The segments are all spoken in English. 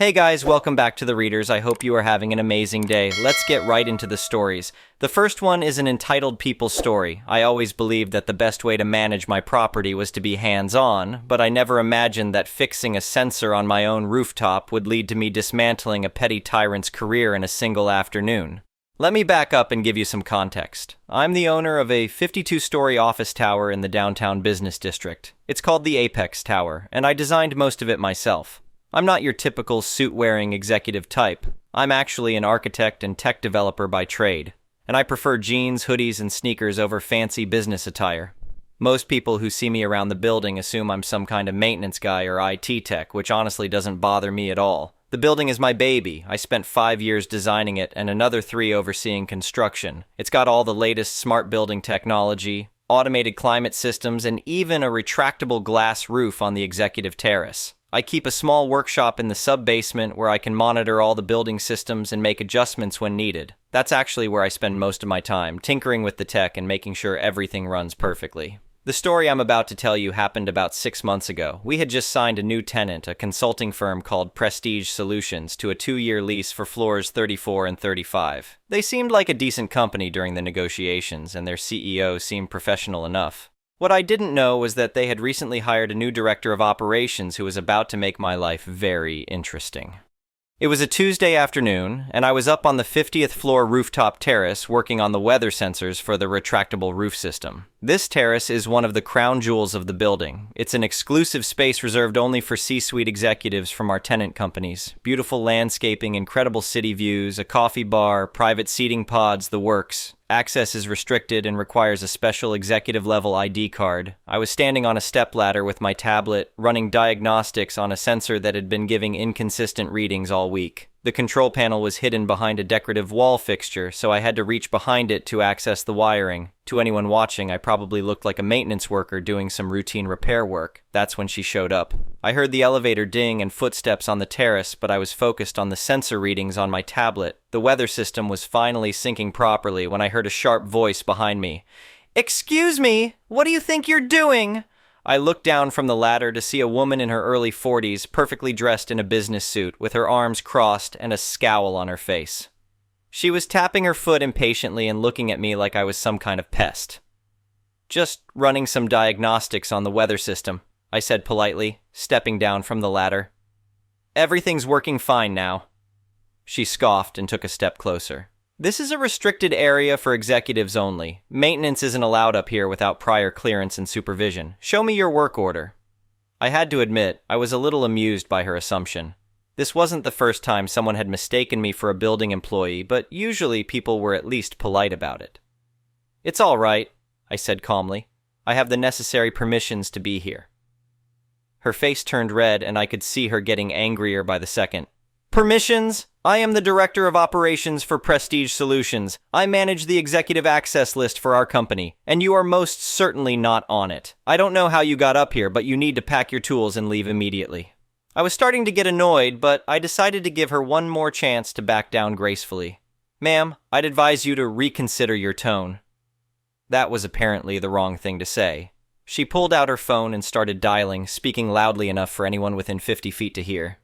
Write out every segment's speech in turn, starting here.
Hey guys, welcome back to the Readers. I hope you are having an amazing day. Let's get right into the stories. The first one is an entitled people story. I always believed that the best way to manage my property was to be hands-on, but I never imagined that fixing a sensor on my own rooftop would lead to me dismantling a petty tyrant's career in a single afternoon. Let me back up and give you some context. I'm the owner of a 52-story office tower in the downtown business district. It's called the Apex Tower, and I designed most of it myself. I'm not your typical suit-wearing executive type. I'm actually an architect and tech developer by trade, and I prefer jeans, hoodies, and sneakers over fancy business attire. Most people who see me around the building assume I'm some kind of maintenance guy or IT tech, which honestly doesn't bother me at all. The building is my baby. I spent 5 years designing it and another 3 overseeing construction. It's got all the latest smart building technology, automated climate systems, and even a retractable glass roof on the executive terrace. I keep a small workshop in the sub-basement where I can monitor all the building systems and make adjustments when needed. That's actually where I spend most of my time, tinkering with the tech and making sure everything runs perfectly. The story I'm about to tell you happened about 6 months ago. We had just signed a new tenant, a consulting firm called Prestige Solutions, to a 2-year lease for floors 34 and 35. They seemed like a decent company during the negotiations, and their CEO seemed professional enough. What I didn't know was that they had recently hired a new director of operations who was about to make my life very interesting. It was a Tuesday afternoon, and I was up on the 50th floor rooftop terrace working on the weather sensors for the retractable roof system. This terrace is one of the crown jewels of the building. It's an exclusive space reserved only for C-suite executives from our tenant companies. Beautiful landscaping, incredible city views, a coffee bar, private seating pods, the works. Access is restricted and requires a special executive-level ID card. I was standing on a stepladder with my tablet, running diagnostics on a sensor that had been giving inconsistent readings all week. The control panel was hidden behind a decorative wall fixture, so I had to reach behind it to access the wiring. To anyone watching, I probably looked like a maintenance worker doing some routine repair work. That's when she showed up. I heard the elevator ding and footsteps on the terrace, but I was focused on the sensor readings on my tablet. The weather system was finally syncing properly when I heard a sharp voice behind me. "Excuse me, what do you think you're doing?" I looked down from the ladder to see a woman in her early 40s, perfectly dressed in a business suit, with her arms crossed and a scowl on her face. She was tapping her foot impatiently and looking at me like I was some kind of pest. "Just running some diagnostics on the weather system," I said politely, stepping down from the ladder. "Everything's working fine now." She scoffed and took a step closer. "This is a restricted area for executives only. Maintenance isn't allowed up here without prior clearance and supervision. Show me your work order." I had to admit, I was a little amused by her assumption. This wasn't the first time someone had mistaken me for a building employee, but usually people were at least polite about it. "It's all right," I said calmly. "I have the necessary permissions to be here." Her face turned red, and I could see her getting angrier by the second. "Permissions? I am the director of operations for Prestige Solutions. I manage the executive access list for our company, and you are most certainly not on it. I don't know how you got up here, but you need to pack your tools and leave immediately." I was starting to get annoyed, but I decided to give her one more chance to back down gracefully. "Ma'am, I'd advise you to reconsider your tone." That was apparently the wrong thing to say. She pulled out her phone and started dialing, speaking loudly enough for anyone within 50 feet to hear.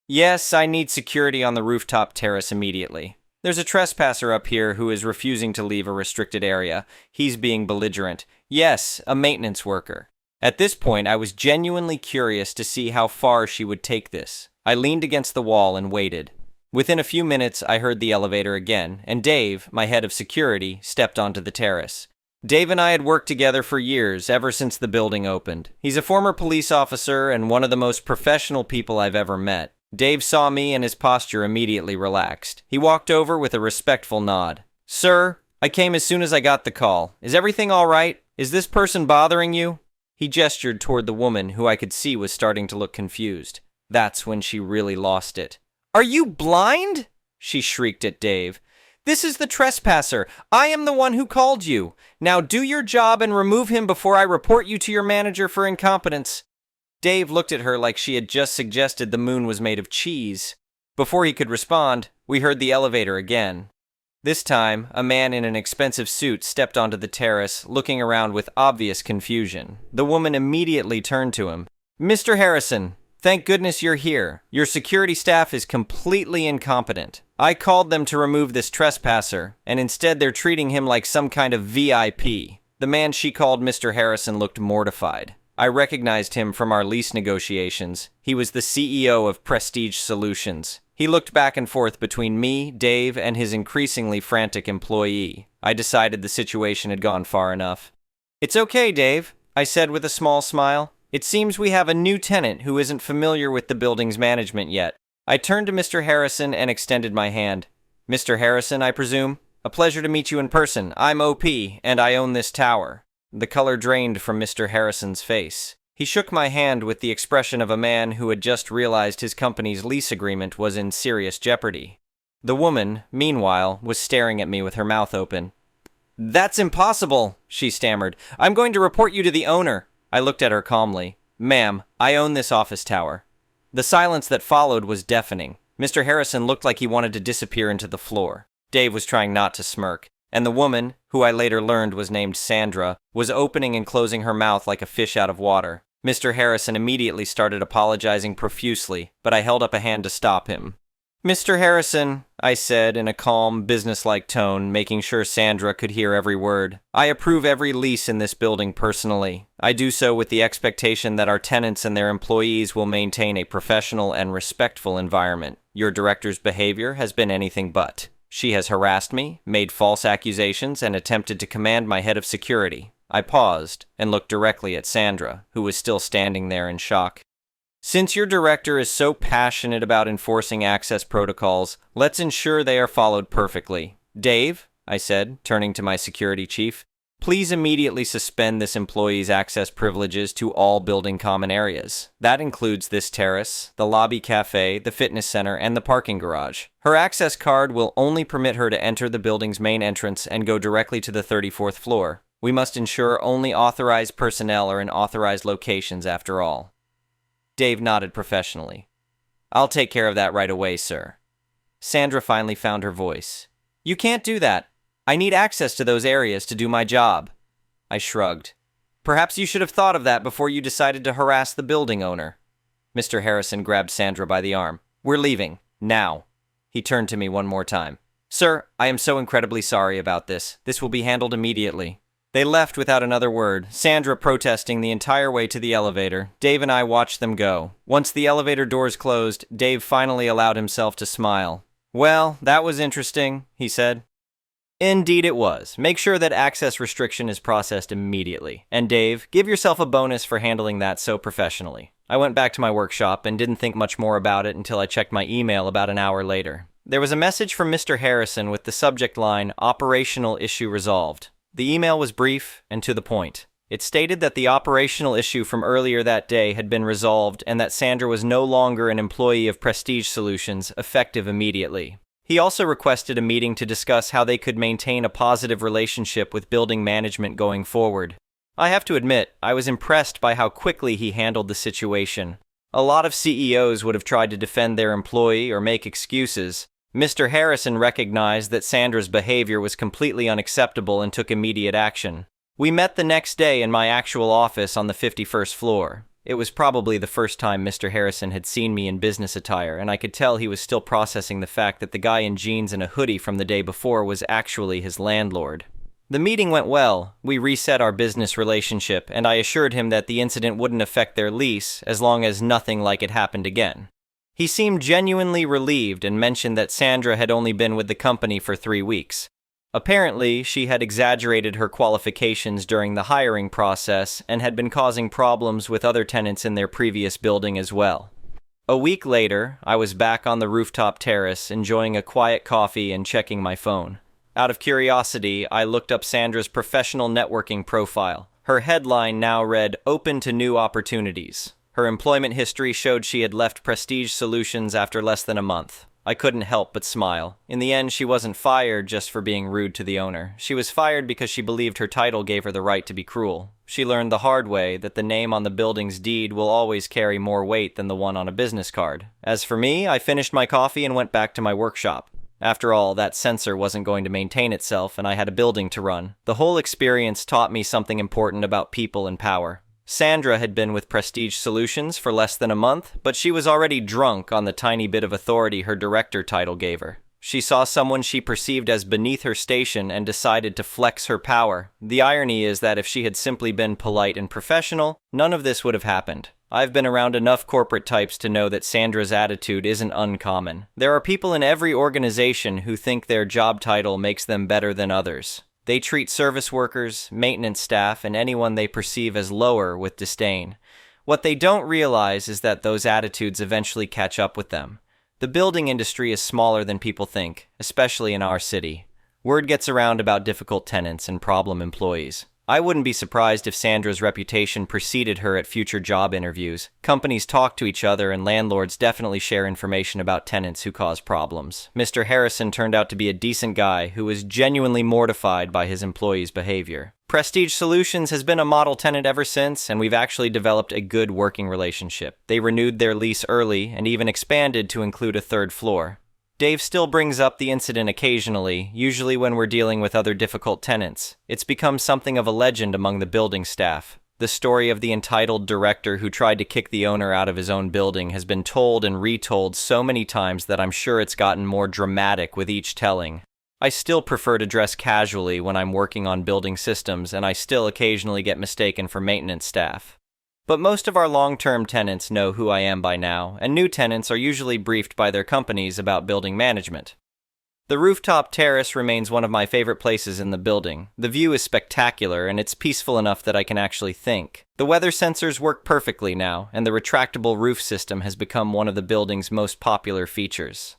"Yes, I need security on the rooftop terrace immediately. There's a trespasser up here who is refusing to leave a restricted area. He's being belligerent. Yes, a maintenance worker." At this point, I was genuinely curious to see how far she would take this. I leaned against the wall and waited. Within a few minutes, I heard the elevator again, and Dave, my head of security, stepped onto the terrace. Dave and I had worked together for years, ever since the building opened. He's a former police officer and one of the most professional people I've ever met. Dave saw me and his posture immediately relaxed. He walked over with a respectful nod. "Sir, I came as soon as I got the call. Is everything all right? Is this person bothering you?" He gestured toward the woman, who I could see was starting to look confused. That's when she really lost it. "Are you blind?" she shrieked at Dave. "This is the trespasser. I am the one who called you. Now do your job and remove him before I report you to your manager for incompetence." Dave looked at her like she had just suggested the moon was made of cheese. Before he could respond, we heard the elevator again. This time, a man in an expensive suit stepped onto the terrace, looking around with obvious confusion. The woman immediately turned to him. "Mr. Harrison, Thank goodness you're here. Your security staff is completely incompetent. I called them to remove this trespasser, and instead they're treating him like some kind of VIP. The man she called Mr. Harrison looked mortified. I recognized him from our lease negotiations. He was the CEO of Prestige Solutions. He looked back and forth between me, Dave, and his increasingly frantic employee. I decided the situation had gone far enough. "It's okay, Dave," I said with a small smile. "It seems we have a new tenant who isn't familiar with the building's management yet." I turned to Mr. Harrison and extended my hand. "Mr. Harrison, I presume? A pleasure to meet you in person. I'm OP, and I own this tower." The color drained from Mr. Harrison's face. He shook my hand with the expression of a man who had just realized his company's lease agreement was in serious jeopardy. The woman, meanwhile, was staring at me with her mouth open. "That's impossible," she stammered. "I'm going to report you to the owner." I looked at her calmly. "Ma'am, I own this office tower." The silence that followed was deafening. Mr. Harrison looked like he wanted to disappear into the floor. Dave was trying not to smirk. And the woman, who I later learned was named Sandra, was opening and closing her mouth like a fish out of water. Mr. Harrison immediately started apologizing profusely, but I held up a hand to stop him. "Mr. Harrison," I said in a calm, businesslike tone, making sure Sandra could hear every word, "I approve every lease in this building personally. I do so with the expectation that our tenants and their employees will maintain a professional and respectful environment. Your director's behavior has been anything but. She has harassed me, made false accusations, and attempted to command my head of security." I paused and looked directly at Sandra, who was still standing there in shock. "Since your director is so passionate about enforcing access protocols, let's ensure they are followed perfectly. Dave," I said, turning to my security chief, "please immediately suspend this employee's access privileges to all building common areas. That includes this terrace, the lobby cafe, the fitness center, and the parking garage. Her access card will only permit her to enter the building's main entrance and go directly to the 34th floor. We must ensure only authorized personnel are in authorized locations after all." Dave nodded professionally. "I'll take care of that right away, sir." Sandra finally found her voice. "You can't do that. I need access to those areas to do my job." I shrugged. "Perhaps you should have thought of that before you decided to harass the building owner." Mr. Harrison grabbed Sandra by the arm. "We're leaving. Now." He turned to me one more time. "Sir, I am so incredibly sorry about this. This will be handled immediately." They left without another word, Sandra protesting the entire way to the elevator. Dave and I watched them go. Once the elevator doors closed, Dave finally allowed himself to smile. "Well, that was interesting," he said. "Indeed it was. Make sure that access restriction is processed immediately. And Dave, give yourself a bonus for handling that so professionally." I went back to my workshop and didn't think much more about it until I checked my email about an hour later. There was a message from Mr. Harrison with the subject line, "Operational issue resolved." The email was brief and to the point. It stated that the operational issue from earlier that day had been resolved and that Sandra was no longer an employee of Prestige Solutions, effective immediately. He also requested a meeting to discuss how they could maintain a positive relationship with building management going forward. I have to admit, I was impressed by how quickly he handled the situation. A lot of CEOs would have tried to defend their employee or make excuses. Mr. Harrison recognized that Sandra's behavior was completely unacceptable and took immediate action. We met the next day in my actual office on the 51st floor. It was probably the first time Mr. Harrison had seen me in business attire, and I could tell he was still processing the fact that the guy in jeans and a hoodie from the day before was actually his landlord. The meeting went well. We reset our business relationship, and I assured him that the incident wouldn't affect their lease as long as nothing like it happened again. He seemed genuinely relieved and mentioned that Sandra had only been with the company for 3 weeks. Apparently, she had exaggerated her qualifications during the hiring process and had been causing problems with other tenants in their previous building as well. A week later, I was back on the rooftop terrace enjoying a quiet coffee and checking my phone. Out of curiosity, I looked up Sandra's professional networking profile. Her headline now read, "Open to New Opportunities." Her employment history showed she had left Prestige Solutions after less than a month. I couldn't help but smile. In the end, she wasn't fired just for being rude to the owner. She was fired because she believed her title gave her the right to be cruel. She learned the hard way that the name on the building's deed will always carry more weight than the one on a business card. As for me, I finished my coffee and went back to my workshop. After all, that sensor wasn't going to maintain itself, and I had a building to run. The whole experience taught me something important about people and power. Sandra had been with Prestige Solutions for less than a month, but she was already drunk on the tiny bit of authority her director title gave her. She saw someone she perceived as beneath her station and decided to flex her power. The irony is that if she had simply been polite and professional, none of this would have happened. I've been around enough corporate types to know that Sandra's attitude isn't uncommon. There are people in every organization who think their job title makes them better than others. They treat service workers, maintenance staff, and anyone they perceive as lower with disdain. What they don't realize is that those attitudes eventually catch up with them. The building industry is smaller than people think, especially in our city. Word gets around about difficult tenants and problem employees. I wouldn't be surprised if Sandra's reputation preceded her at future job interviews. Companies talk to each other and landlords definitely share information about tenants who cause problems. Mr. Harrison turned out to be a decent guy who was genuinely mortified by his employees' behavior. Prestige Solutions has been a model tenant ever since, and we've actually developed a good working relationship. They renewed their lease early and even expanded to include a third floor. Dave still brings up the incident occasionally, usually when we're dealing with other difficult tenants. It's become something of a legend among the building staff. The story of the entitled director who tried to kick the owner out of his own building has been told and retold so many times that I'm sure it's gotten more dramatic with each telling. I still prefer to dress casually when I'm working on building systems, and I still occasionally get mistaken for maintenance staff. But most of our long-term tenants know who I am by now, and new tenants are usually briefed by their companies about building management. The rooftop terrace remains one of my favorite places in the building. The view is spectacular, and it's peaceful enough that I can actually think. The weather sensors work perfectly now, and the retractable roof system has become one of the building's most popular features.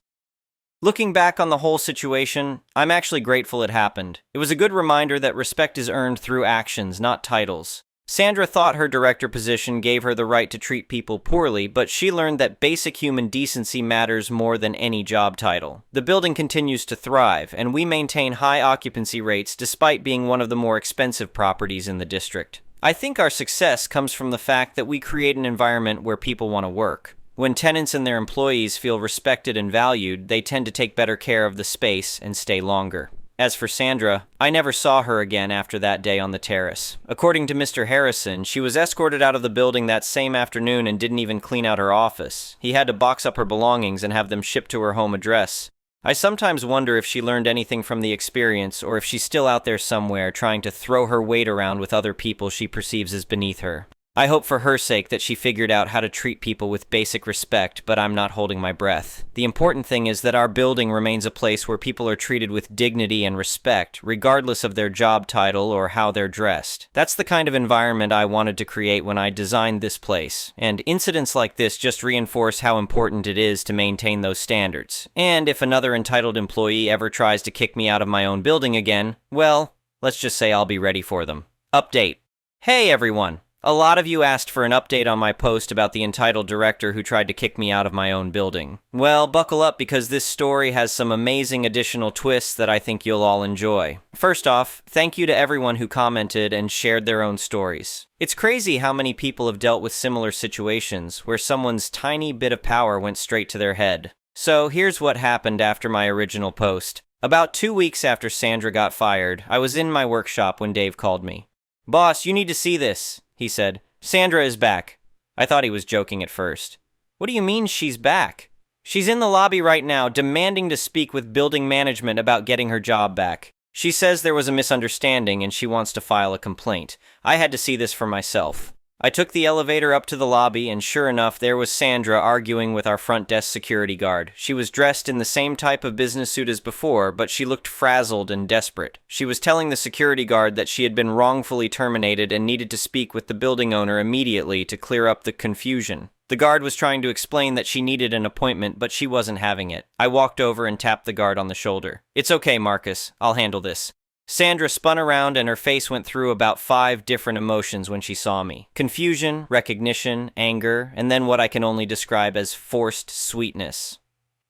Looking back on the whole situation, I'm actually grateful it happened. It was a good reminder that respect is earned through actions, not titles. Sandra thought her director position gave her the right to treat people poorly, but she learned that basic human decency matters more than any job title. The building continues to thrive, and we maintain high occupancy rates despite being one of the more expensive properties in the district. I think our success comes from the fact that we create an environment where people want to work. When tenants and their employees feel respected and valued, they tend to take better care of the space and stay longer. As for Sandra, I never saw her again after that day on the terrace. According to Mr. Harrison, she was escorted out of the building that same afternoon and didn't even clean out her office. He had to box up her belongings and have them shipped to her home address. I sometimes wonder if she learned anything from the experience, or if she's still out there somewhere trying to throw her weight around with other people she perceives as beneath her. I hope for her sake that she figured out how to treat people with basic respect, but I'm not holding my breath. The important thing is that our building remains a place where people are treated with dignity and respect, regardless of their job title or how they're dressed. That's the kind of environment I wanted to create when I designed this place, and incidents like this just reinforce how important it is to maintain those standards. And if another entitled employee ever tries to kick me out of my own building again, well, let's just say I'll be ready for them. Update. Hey everyone! A lot of you asked for an update on my post about the entitled director who tried to kick me out of my own building. Well, buckle up because this story has some amazing additional twists that I think you'll all enjoy. First off, thank you to everyone who commented and shared their own stories. It's crazy how many people have dealt with similar situations where someone's tiny bit of power went straight to their head. So here's what happened after my original post. About 2 weeks after Sandra got fired, I was in my workshop when Dave called me. "Boss, you need to see this," he said. "Sandra is back." I thought he was joking at first. "What do you mean she's back?" "She's in the lobby right now, demanding to speak with building management about getting her job back. She says there was a misunderstanding and she wants to file a complaint. I had to see this for myself." I took the elevator up to the lobby, and sure enough, there was Sandra arguing with our front desk security guard. She was dressed in the same type of business suit as before, but she looked frazzled and desperate. She was telling the security guard that she had been wrongfully terminated and needed to speak with the building owner immediately to clear up the confusion. The guard was trying to explain that she needed an appointment, but she wasn't having it. I walked over and tapped the guard on the shoulder. "It's okay, Marcus. I'll handle this." Sandra spun around and her face went through about 5 different emotions when she saw me. Confusion, recognition, anger, and then what I can only describe as forced sweetness.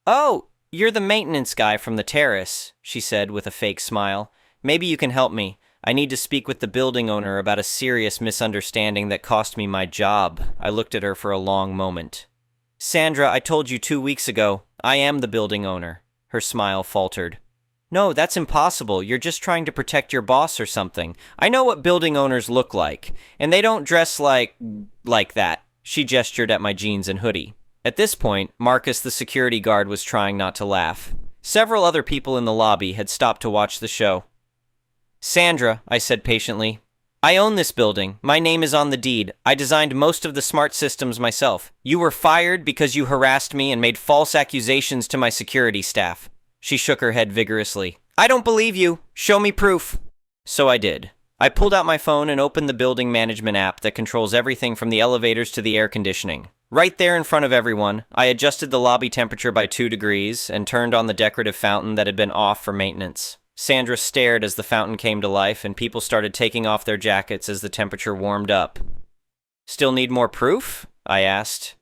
"Oh, you're the maintenance guy from the terrace," she said with a fake smile. "Maybe you can help me. I need to speak with the building owner about a serious misunderstanding that cost me my job." I looked at her for a long moment. "Sandra, I told you 2 weeks ago, I am the building owner." Her smile faltered. No, that's impossible. You're just trying to protect your boss or something. I know what building owners look like, and they don't dress like that. She gestured at my jeans and hoodie. At this point, Marcus, the security guard, was trying not to laugh. Several other people in the lobby had stopped to watch the show. Sandra, I said patiently, I own this building. My name is on the deed. I designed most of the smart systems myself. You were fired because you harassed me and made false accusations to my security staff. She shook her head vigorously. I don't believe you. Show me proof. So I did. I pulled out my phone and opened the building management app that controls everything from the elevators to the air conditioning. Right there in front of everyone, I adjusted the lobby temperature by 2 degrees and turned on the decorative fountain that had been off for maintenance. Sandra stared as the fountain came to life and people started taking off their jackets as the temperature warmed up. Still need more proof? I asked.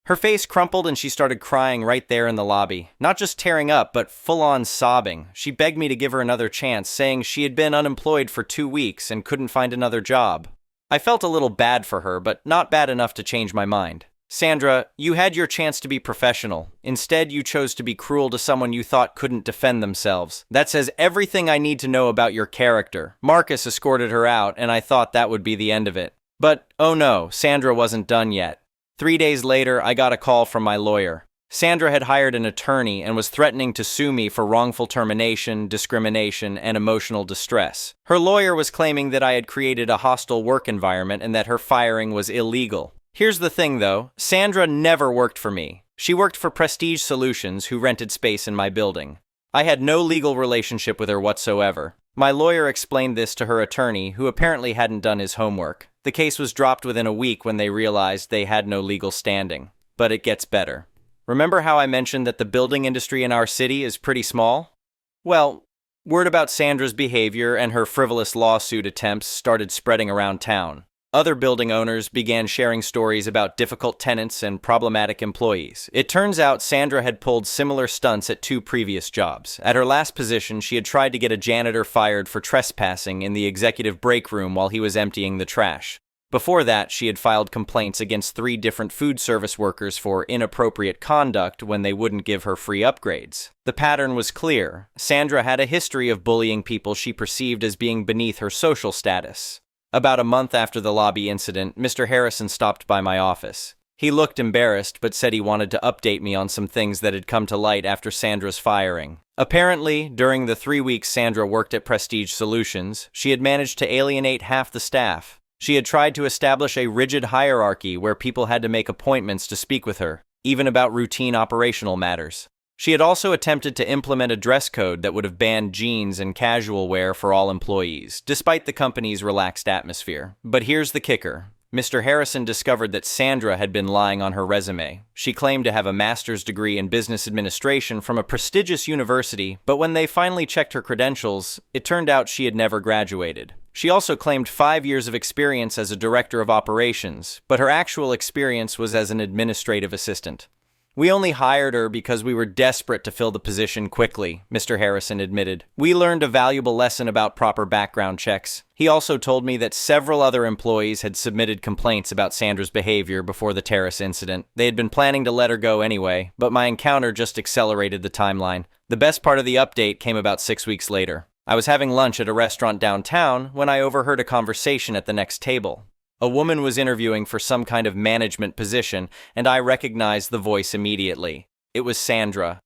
Her face crumpled and she started crying right there in the lobby. Not just tearing up, but full-on sobbing. She begged me to give her another chance, saying she had been unemployed for 2 weeks and couldn't find another job. I felt a little bad for her, but not bad enough to change my mind. Sandra, you had your chance to be professional. Instead, you chose to be cruel to someone you thought couldn't defend themselves. That says everything I need to know about your character. Marcus escorted her out, and I thought that would be the end of it. But, oh no, Sandra wasn't done yet. 3 days later, I got a call from my lawyer. Sandra had hired an attorney and was threatening to sue me for wrongful termination, discrimination, and emotional distress. Her lawyer was claiming that I had created a hostile work environment and that her firing was illegal. Here's the thing, though. Sandra never worked for me. She worked for Prestige Solutions, who rented space in my building. I had no legal relationship with her whatsoever. My lawyer explained this to her attorney, who apparently hadn't done his homework. The case was dropped within a week when they realized they had no legal standing. But it gets better. Remember how I mentioned that the building industry in our city is pretty small? Well, word about Sandra's behavior and her frivolous lawsuit attempts started spreading around town. Other building owners began sharing stories about difficult tenants and problematic employees. It turns out Sandra had pulled similar stunts at 2 previous jobs. At her last position, she had tried to get a janitor fired for trespassing in the executive break room while he was emptying the trash. Before that, she had filed complaints against 3 different food service workers for inappropriate conduct when they wouldn't give her free upgrades. The pattern was clear. Sandra had a history of bullying people she perceived as being beneath her social status. About a month after the lobby incident, Mr. Harrison stopped by my office. He looked embarrassed, but said he wanted to update me on some things that had come to light after Sandra's firing. Apparently, during the 3 weeks Sandra worked at Prestige Solutions, she had managed to alienate half the staff. She had tried to establish a rigid hierarchy where people had to make appointments to speak with her, even about routine operational matters. She had also attempted to implement a dress code that would have banned jeans and casual wear for all employees, despite the company's relaxed atmosphere. But here's the kicker. Mr. Harrison discovered that Sandra had been lying on her resume. She claimed to have a master's degree in business administration from a prestigious university, but when they finally checked her credentials, it turned out she had never graduated. She also claimed 5 years of experience as a director of operations, but her actual experience was as an administrative assistant. We only hired her because we were desperate to fill the position quickly, Mr. Harrison admitted. We learned a valuable lesson about proper background checks. He also told me that several other employees had submitted complaints about Sandra's behavior before the terrace incident. They had been planning to let her go anyway, but my encounter just accelerated the timeline. The best part of the update came about 6 weeks later. I was having lunch at a restaurant downtown when I overheard a conversation at the next table. A woman was interviewing for some kind of management position, and I recognized the voice immediately. It was Sandra.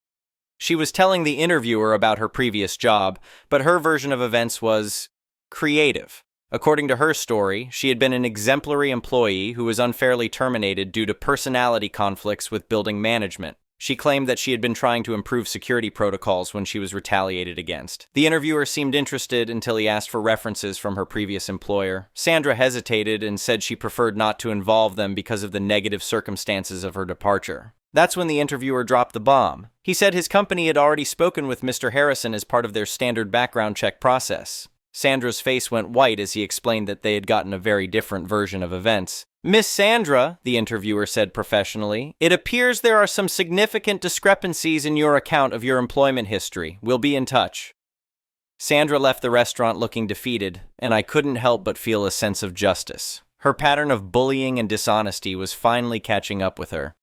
She was telling the interviewer about her previous job, but her version of events was creative. According to her story, she had been an exemplary employee who was unfairly terminated due to personality conflicts with building management. She claimed that she had been trying to improve security protocols when she was retaliated against. The interviewer seemed interested until he asked for references from her previous employer. Sandra hesitated and said she preferred not to involve them because of the negative circumstances of her departure. That's when the interviewer dropped the bomb. He said his company had already spoken with Mr. Harrison as part of their standard background check process. Sandra's face went white as he explained that they had gotten a very different version of events. Miss Sandra, the interviewer said professionally, it appears there are some significant discrepancies in your account of your employment history. We'll be in touch. Sandra left the restaurant looking defeated, and I couldn't help but feel a sense of justice. Her pattern of bullying and dishonesty was finally catching up with her.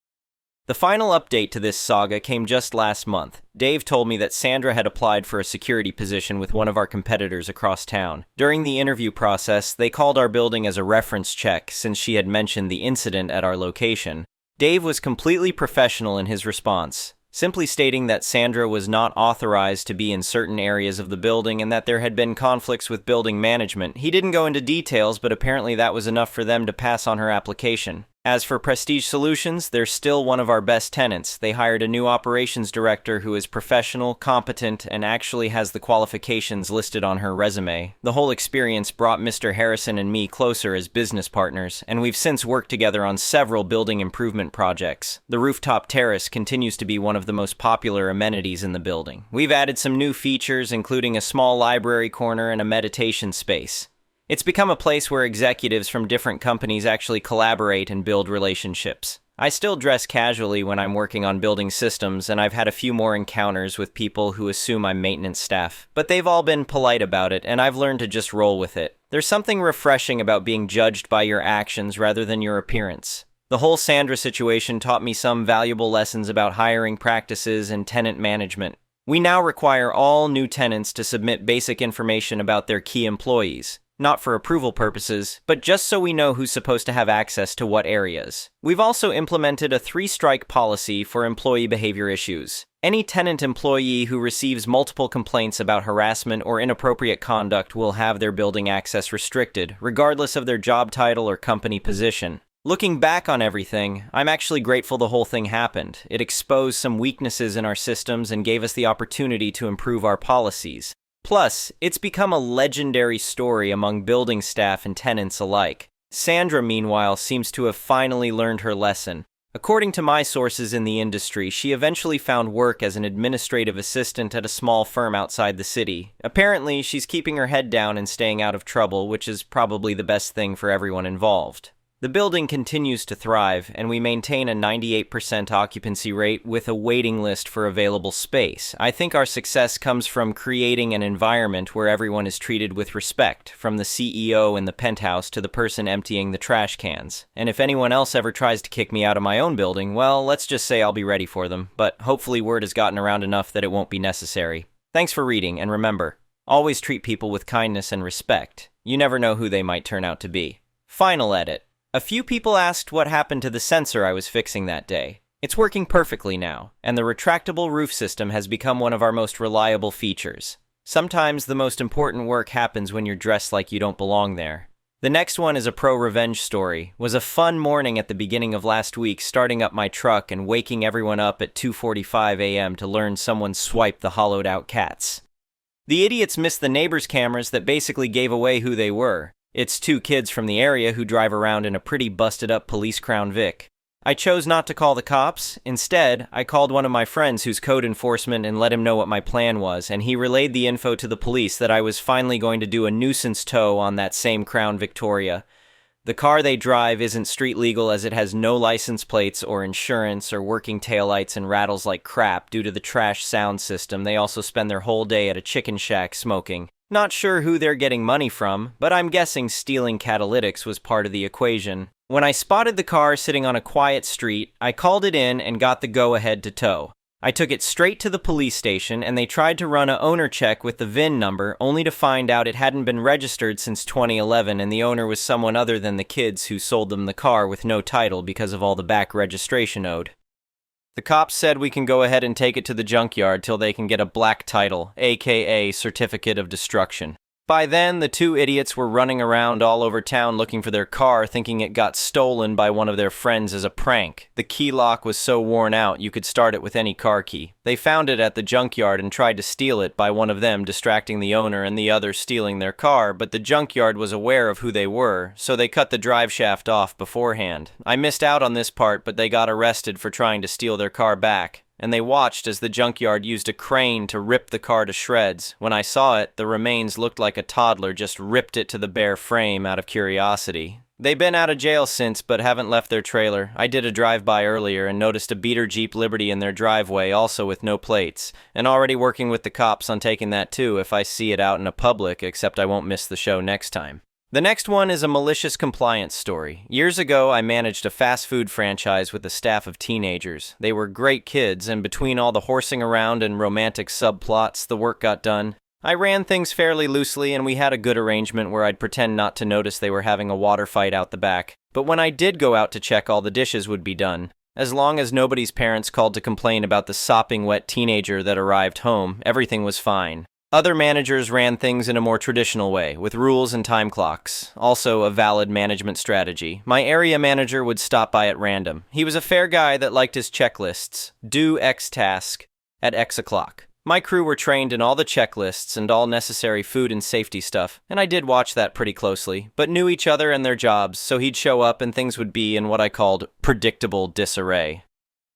The final update to this saga came just last month. Dave told me that Sandra had applied for a security position with one of our competitors across town. During the interview process, they called our building as a reference check since she had mentioned the incident at our location. Dave was completely professional in his response, simply stating that Sandra was not authorized to be in certain areas of the building and that there had been conflicts with building management. He didn't go into details, but apparently that was enough for them to pass on her application. As for Prestige Solutions, they're still one of our best tenants. They hired a new operations director who is professional, competent, and actually has the qualifications listed on her resume. The whole experience brought Mr. Harrison and me closer as business partners, and we've since worked together on several building improvement projects. The rooftop terrace continues to be one of the most popular amenities in the building. We've added some new features, including a small library corner and a meditation space. It's become a place where executives from different companies actually collaborate and build relationships. I still dress casually when I'm working on building systems, and I've had a few more encounters with people who assume I'm maintenance staff. But they've all been polite about it, and I've learned to just roll with it. There's something refreshing about being judged by your actions rather than your appearance. The whole Sandra situation taught me some valuable lessons about hiring practices and tenant management. We now require all new tenants to submit basic information about their key employees. Not for approval purposes, but just so we know who's supposed to have access to what areas. We've also implemented a 3-strike policy for employee behavior issues. Any tenant employee who receives multiple complaints about harassment or inappropriate conduct will have their building access restricted, regardless of their job title or company position. Looking back on everything, I'm actually grateful the whole thing happened. It exposed some weaknesses in our systems and gave us the opportunity to improve our policies. Plus, it's become a legendary story among building staff and tenants alike. Sandra, meanwhile, seems to have finally learned her lesson. According to my sources in the industry, she eventually found work as an administrative assistant at a small firm outside the city. Apparently, she's keeping her head down and staying out of trouble, which is probably the best thing for everyone involved. The building continues to thrive, and we maintain a 98% occupancy rate with a waiting list for available space. I think our success comes from creating an environment where everyone is treated with respect, from the CEO in the penthouse to the person emptying the trash cans. And if anyone else ever tries to kick me out of my own building, well, let's just say I'll be ready for them, but hopefully word has gotten around enough that it won't be necessary. Thanks for reading, and remember, always treat people with kindness and respect. You never know who they might turn out to be. Final edit. A few people asked what happened to the sensor I was fixing that day. It's working perfectly now, and the retractable roof system has become one of our most reliable features. Sometimes the most important work happens when you're dressed like you don't belong there. The next one is a pro-revenge story. Was a fun morning at the beginning of last week, starting up my truck and waking everyone up at 2:45 a.m. to learn someone swiped the hollowed-out cats. The idiots missed the neighbors' cameras that basically gave away who they were. It's 2 kids from the area who drive around in a pretty busted-up police Crown Vic. I chose not to call the cops. Instead, I called one of my friends who's code enforcement and let him know what my plan was, and he relayed the info to the police that I was finally going to do a nuisance tow on that same Crown Victoria. The car they drive isn't street legal as it has no license plates or insurance or working taillights and rattles like crap due to the trash sound system. They also spend their whole day at a chicken shack smoking. Not sure who they're getting money from, but I'm guessing stealing Catalytics was part of the equation. When I spotted the car sitting on a quiet street, I called it in and got the go-ahead to tow. I took it straight to the police station, and they tried to run a owner check with the VIN number, only to find out it hadn't been registered since 2011 and the owner was someone other than the kids who sold them the car with no title because of all the back registration owed. The cops said we can go ahead and take it to the junkyard till they can get a black title, aka Certificate of Destruction. By then, the 2 idiots were running around all over town looking for their car, thinking it got stolen by one of their friends as a prank. The key lock was so worn out you could start it with any car key. They found it at the junkyard and tried to steal it, by one of them distracting the owner and the other stealing their car, but the junkyard was aware of who they were, so they cut the drive shaft off beforehand. I missed out on this part, but they got arrested for trying to steal their car back. And they watched as the junkyard used a crane to rip the car to shreds. When I saw it, the remains looked like a toddler just ripped it to the bare frame out of curiosity. They've been out of jail since, but haven't left their trailer. I did a drive-by earlier and noticed a beater Jeep Liberty in their driveway, also with no plates. And already working with the cops on taking that too if I see it out in a public, except I won't miss the show next time. The next one is a malicious compliance story. Years ago, I managed a fast food franchise with a staff of teenagers. They were great kids, and between all the horsing around and romantic subplots, the work got done. I ran things fairly loosely, and we had a good arrangement where I'd pretend not to notice they were having a water fight out the back. But when I did go out to check, all the dishes would be done. As long as nobody's parents called to complain about the sopping wet teenager that arrived home, everything was fine. Other managers ran things in a more traditional way, with rules and time clocks, also a valid management strategy. My area manager would stop by at random. He was a fair guy that liked his checklists. Do X task at X o'clock. My crew were trained in all the checklists and all necessary food and safety stuff, and I did watch that pretty closely, but knew each other and their jobs, so he'd show up and things would be in what I called predictable disarray.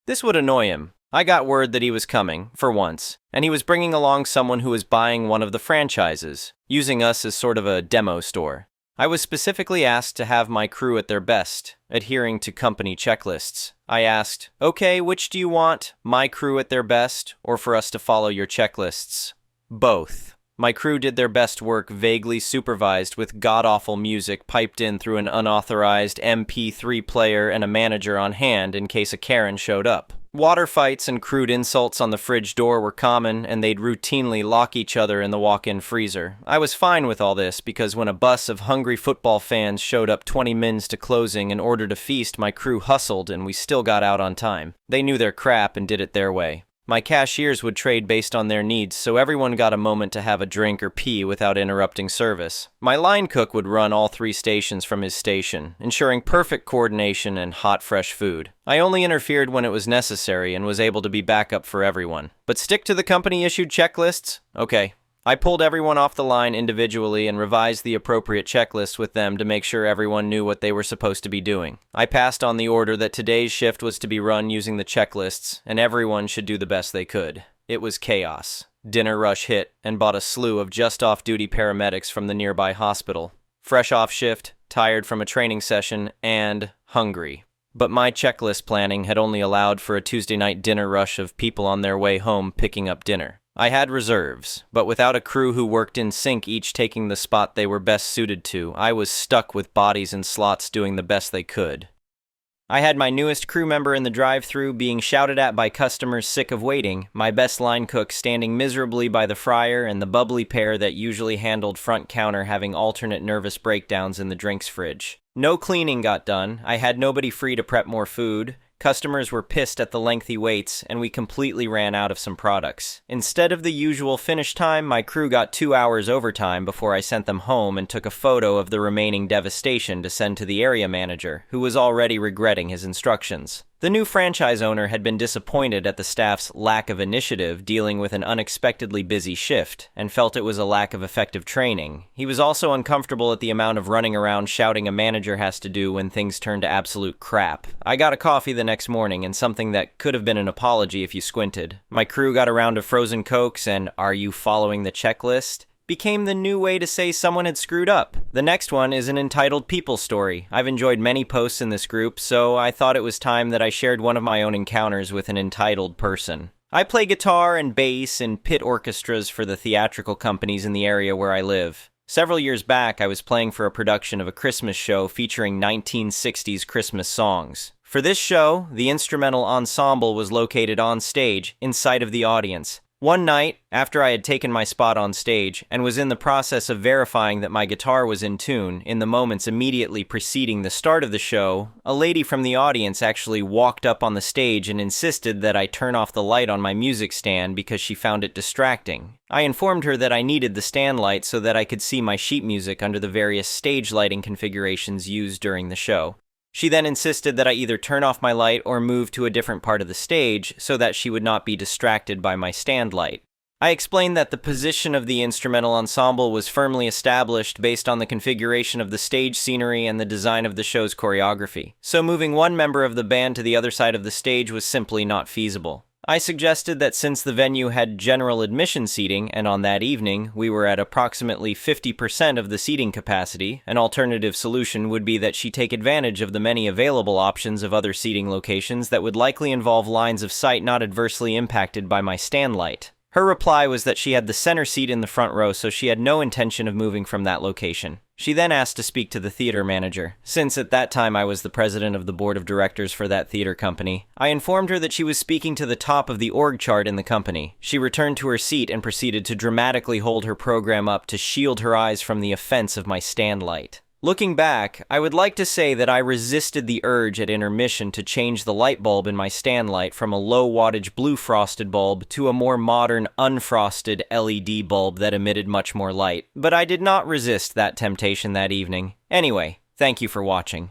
This would annoy him. I got word that he was coming, for once, and he was bringing along someone who was buying one of the franchises, using us as sort of a demo store. I was specifically asked to have my crew at their best, adhering to company checklists. I asked, okay, which do you want, my crew at their best, or for us to follow your checklists? Both. My crew did their best work vaguely supervised with god-awful music piped in through an unauthorized MP3 player and a manager on hand in case a Karen showed up. Water fights and crude insults on the fridge door were common, and they'd routinely lock each other in the walk-in freezer. I was fine with all this because when a bus of hungry football fans showed up 20 mins to closing and ordered a feast, my crew hustled and we still got out on time. They knew their crap and did it their way. My cashiers would trade based on their needs, so everyone got a moment to have a drink or pee without interrupting service. My line cook would run all 3 stations from his station, ensuring perfect coordination and hot, fresh food. I only interfered when it was necessary and was able to be backup for everyone. But stick to the company-issued checklists? Okay. I pulled everyone off the line individually and revised the appropriate checklists with them to make sure everyone knew what they were supposed to be doing. I passed on the order that today's shift was to be run using the checklists, and everyone should do the best they could. It was chaos. Dinner rush hit, and bought a slew of just off-duty paramedics from the nearby hospital. Fresh off shift, tired from a training session, and hungry. But my checklist planning had only allowed for a Tuesday night dinner rush of people on their way home picking up dinner. I had reserves, but without a crew who worked in sync, each taking the spot they were best suited to, I was stuck with bodies in slots doing the best they could. I had my newest crew member in the drive-thru being shouted at by customers sick of waiting, my best line cook standing miserably by the fryer, and the bubbly pair that usually handled front counter having alternate nervous breakdowns in the drinks fridge. No cleaning got done, I had nobody free to prep more food. Customers were pissed at the lengthy waits, and we completely ran out of some products. Instead of the usual finish time, my crew got 2 hours overtime before I sent them home and took a photo of the remaining devastation to send to the area manager, who was already regretting his instructions. The new franchise owner had been disappointed at the staff's lack of initiative dealing with an unexpectedly busy shift, and felt it was a lack of effective training. He was also uncomfortable at the amount of running around shouting a manager has to do when things turn to absolute crap. I got a coffee the next morning, and something that could have been an apology if you squinted. My crew got a round of frozen Cokes, and "Are you following the checklist?" became the new way to say someone had screwed up. The next one is an entitled people story. I've enjoyed many posts in this group, so I thought it was time that I shared one of my own encounters with an entitled person. I play guitar and bass in pit orchestras for the theatrical companies in the area where I live. Several years back, I was playing for a production of a Christmas show featuring 1960s Christmas songs. For this show, the instrumental ensemble was located on stage, in sight of the audience. One night, after I had taken my spot on stage, and was in the process of verifying that my guitar was in tune, in the moments immediately preceding the start of the show, a lady from the audience actually walked up on the stage and insisted that I turn off the light on my music stand because she found it distracting. I informed her that I needed the stand light so that I could see my sheet music under the various stage lighting configurations used during the show. She then insisted that I either turn off my light or move to a different part of the stage so that she would not be distracted by my stand light. I explained that the position of the instrumental ensemble was firmly established based on the configuration of the stage scenery and the design of the show's choreography, so moving one member of the band to the other side of the stage was simply not feasible. I suggested that since the venue had general admission seating, and on that evening we were at approximately 50% of the seating capacity, an alternative solution would be that she take advantage of the many available options of other seating locations that would likely involve lines of sight not adversely impacted by my stand light. Her reply was that she had the center seat in the front row, so she had no intention of moving from that location. She then asked to speak to the theater manager. Since at that time I was the president of the board of directors for that theater company, I informed her that she was speaking to the top of the org chart in the company. She returned to her seat and proceeded to dramatically hold her program up to shield her eyes from the offense of my stand light. Looking back, I would like to say that I resisted the urge at intermission to change the light bulb in my stand light from a low-wattage blue frosted bulb to a more modern unfrosted LED bulb that emitted much more light, but I did not resist that temptation that evening. Anyway, thank you for watching.